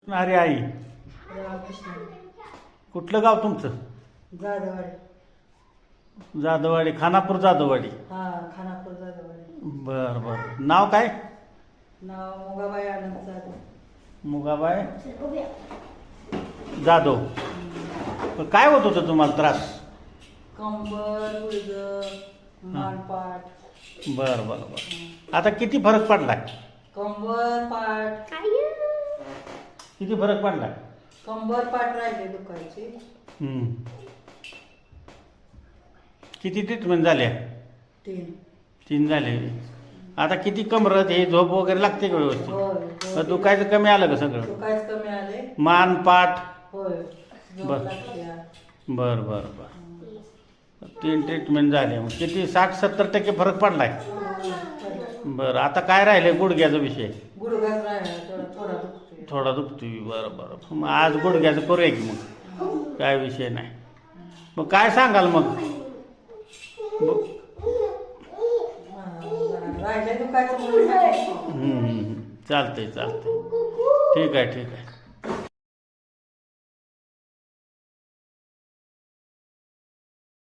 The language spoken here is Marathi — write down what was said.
अरे आई, रामकृष्ण. कुठलं गाव तुमचं? जाधववाडी. जाधववाडी, खानापूर जाधववाडी. हा, खानापूर जाधववाडी. बर बर. नाव काय? नाव मुगाबाई आनंद जाधव. मुगाबाई जाधव. पण काय होत होतं तुम्हाला त्रास? कंबर, गुडघं, मानपाट. बर बर बर. आता किती फरक पडलाय? कंबर पाठ. किती फरक पडलाय? कंबर पाठ राहिले दुखायची. हम्म. किती ट्रीटमेंट झाल्या? 3. 3 झाले. आता किती कमरत हे झोप वगैरे लागते का व्यवस्थित? होय. मग दुखायचं कमी आलं का सगळं? दुखायच कमी आले. मान पाठ? होय. झोप बर. लागते. बर बर बर. 3 ट्रीटमेंट झाले. मग किती 60-70% फरक पडलाय? बरं. आता काय राहिले गुडघ्याचा विषय? गुडघाच राहिला थोडा दुखतोय. थोडा दुखतोय. बरं बरं. मग आज गुडघ्याचं करूया की मग, काय विषय नाही. मग काय सांगाल मग? राहिले दुखायचं म्हणून. चालतंय चालतंय. ठीक आहे ठीक आहे.